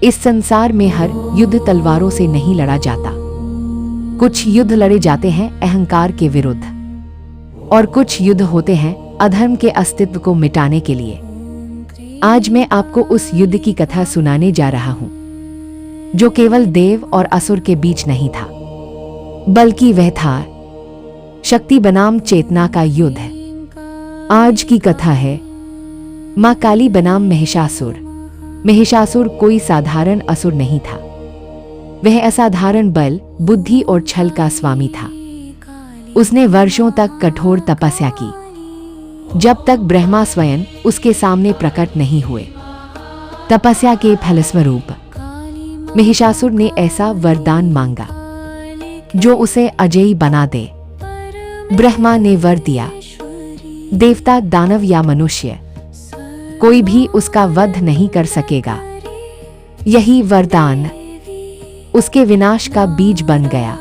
इस संसार में हर युद्ध तलवारों से नहीं लड़ा जाता। कुछ युद्ध लड़े जाते हैं अहंकार के विरुद्ध, और कुछ युद्ध होते हैं अधर्म के अस्तित्व को मिटाने के लिए। आज मैं आपको उस युद्ध की कथा सुनाने जा रहा हूं, जो केवल देव और असुर के बीच नहीं था, बल्कि वह था शक्ति बनाम चेतना का युद्ध। आज की कथा है मां काली बनाम महिषासुर। महिषासुर कोई साधारण असुर नहीं था। वह असाधारण बल, बुद्धि और छल का स्वामी था। उसने वर्षों तक कठोर तपस्या की, जब तक ब्रह्मा स्वयं उसके सामने प्रकट नहीं हुए। तपस्या के फलस्वरूप महिषासुर ने ऐसा वरदान मांगा जो उसे अजेय बना दे। ब्रह्मा ने वर दिया, देवता, दानव या मनुष्य, कोई भी उसका वध नहीं कर सकेगा। यही वरदान उसके विनाश का बीज बन गया।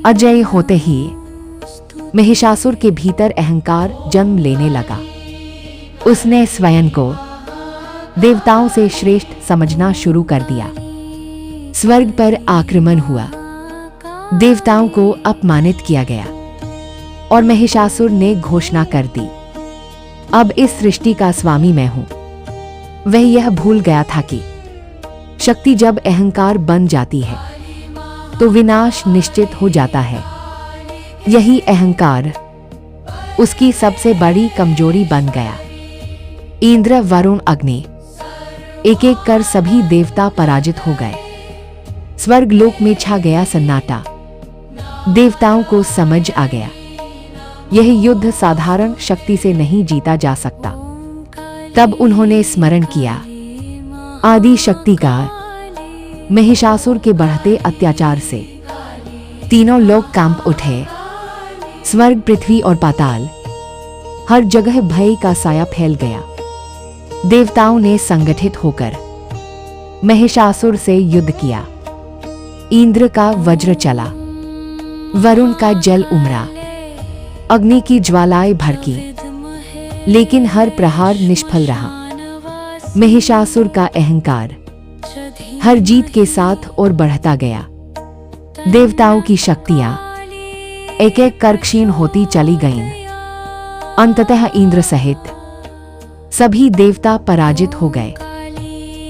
अजेय होते ही महिषासुर के भीतर अहंकार जन्म लेने लगा। उसने स्वयं को देवताओं से श्रेष्ठ समझना शुरू कर दिया। स्वर्ग पर आक्रमण हुआ, देवताओं को अपमानित किया गया और महिषासुर ने घोषणा कर दी, अब इस सृष्टि का स्वामी मैं हूं। वह यह भूल गया था कि शक्ति जब अहंकार बन जाती है तो विनाश निश्चित हो जाता है। यही अहंकार उसकी सबसे बड़ी कमजोरी बन गया। इंद्र, वरुण, अग्नि, एक एक कर सभी देवता पराजित हो गए। स्वर्गलोक में छा गया सन्नाटा। देवताओं को समझ आ गया, यह युद्ध साधारण शक्ति से नहीं जीता जा सकता। तब उन्होंने स्मरण किया आदि शक्ति का। महिषासुर के बढ़ते अत्याचार से तीनों लोक कांप उठे। स्वर्ग, पृथ्वी और पाताल, हर जगह भय का साया फैल गया। देवताओं ने संगठित होकर महिषासुर से युद्ध किया। इंद्र का वज्र चला, वरुण का जल उमड़ा, अग्नि की ज्वालाएं भड़की, लेकिन हर प्रहार निष्फल रहा। महिषासुर का अहंकार हर जीत के साथ और बढ़ता गया। देवताओं की शक्तियां एक एक कर क्षीण होती चली गईं। अंततः इंद्र सहित सभी देवता पराजित हो गए।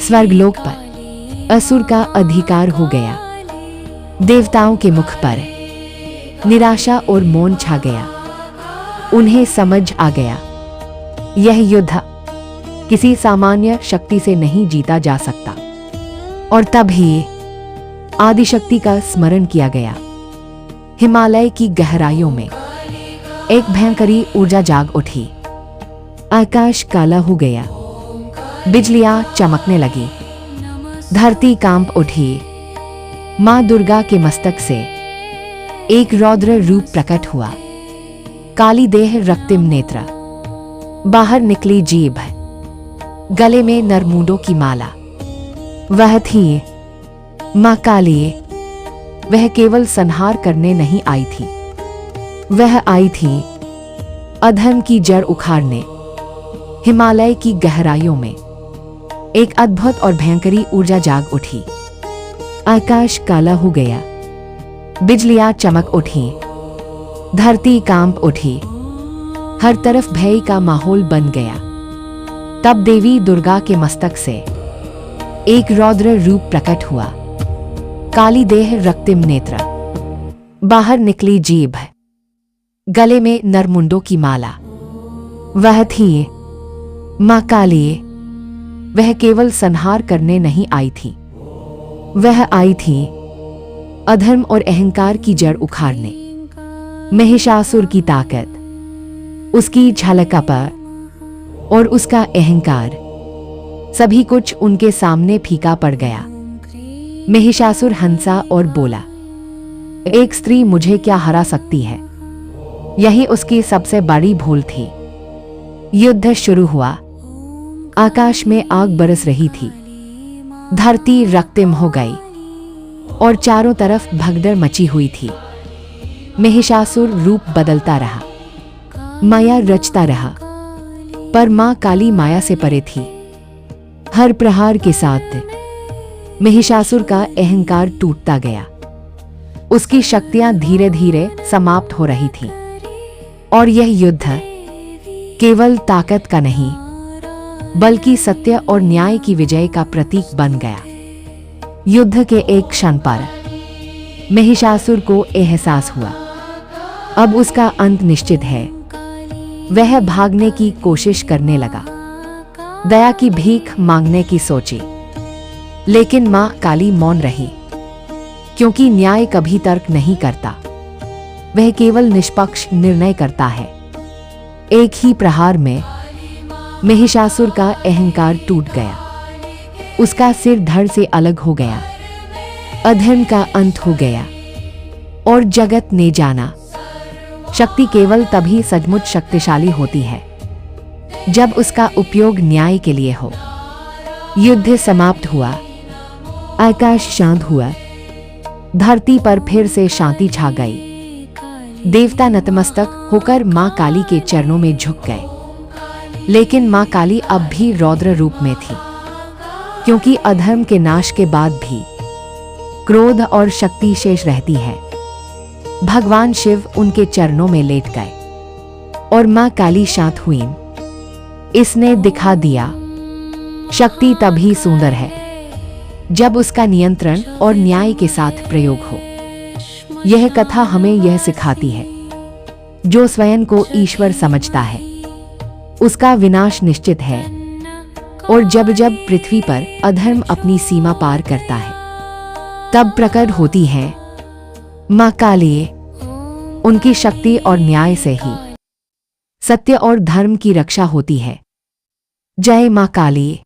स्वर्गलोक पर असुर का अधिकार हो गया। देवताओं के मुख पर निराशा और मौन छा गया। उन्हें समझ आ गया, यह युद्ध किसी सामान्य शक्ति से नहीं जीता जा सकता। और तभी आदिशक्ति का स्मरण किया गया। हिमालय की गहराइयों में एक भयंकरी ऊर्जा जाग उठी। आकाश काला हो गया, बिजलियां चमकने लगी, धरती कांप उठी। मां दुर्गा के मस्तक से एक रौद्र रूप प्रकट हुआ। काली देह, रक्तिम नेत्र, बाहर निकली जीभ, गले में नरमुंडों की माला। वह थी मां काली। वह केवल संहार करने नहीं आई थी, वह आई थी अधर्म की जड़ उखाड़ने। हिमालय की गहराइयों में एक अद्भुत और भयंकरी ऊर्जा जाग उठी। आकाश काला हो गया, बिजलियां चमक उठी, धरती कांप उठी, हर तरफ भय का माहौल बन गया। तब देवी दुर्गा के मस्तक से एक रौद्र रूप प्रकट हुआ। काली देह, रक्तिम नेत्र, बाहर निकली जीभ, गले में नरमुंडों की माला। वह थी मां काली। वह केवल संहार करने नहीं आई थी, वह आई थी अधर्म और अहंकार की जड़ उखाड़ने। महिषासुर की ताकत, उसकी झलकपट और उसका अहंकार, सभी कुछ उनके सामने फीका पड़ गया। महिषासुर हंसा और बोला, एक स्त्री मुझे क्या हरा सकती है? यही उसकी सबसे बड़ी भूल थी। युद्ध शुरू हुआ। आकाश में आग बरस रही थी, धरती रक्तिम हो गई और चारों तरफ भगदड़ मची हुई थी। महिषासुर रूप बदलता रहा, माया रचता रहा, पर मां काली माया से परे थी। हर प्रहार के साथ महिषासुर का अहंकार टूटता गया। उसकी शक्तियां धीरे धीरे समाप्त हो रही थीं। और यह युद्ध केवल ताकत का नहीं, बल्कि सत्य और न्याय की विजय का प्रतीक बन गया। युद्ध के एक क्षण पर महिषासुर को एहसास हुआ, अब उसका अंत निश्चित है। वह भागने की कोशिश करने लगा, दया की भीख मांगने की सोची, लेकिन मां काली मौन रही, क्योंकि न्याय कभी तर्क नहीं करता, वह केवल निष्पक्ष निर्णय करता है। एक ही प्रहार में महिषासुर का अहंकार टूट गया, उसका सिर धड़ से अलग हो गया, अधर्म का अंत हो गया और जगत ने जाना, शक्ति केवल तभी सचमुच शक्तिशाली होती है जब उसका उपयोग न्याय के लिए हो। युद्ध समाप्त हुआ, आकाश शांत हुआ, धरती पर फिर से शांति छा गई। देवता नतमस्तक होकर मां काली के चरणों में झुक गए। लेकिन मां काली अब भी रौद्र रूप में थी, क्योंकि अधर्म के नाश के बाद भी क्रोध और शक्ति शेष रहती है। भगवान शिव उनके चरणों में लेट गए और मां काली शांत हुई। इसने दिखा दिया, शक्ति तभी सुंदर है जब उसका नियंत्रण और न्याय के साथ प्रयोग हो। यह कथा हमें यह सिखाती है, जो स्वयं को ईश्वर समझता है उसका विनाश निश्चित है। और जब जब पृथ्वी पर अधर्म अपनी सीमा पार करता है, तब प्रकट होती है मां काली। उनकी शक्ति और न्याय से ही सत्य और धर्म की रक्षा होती है। जय मां काली।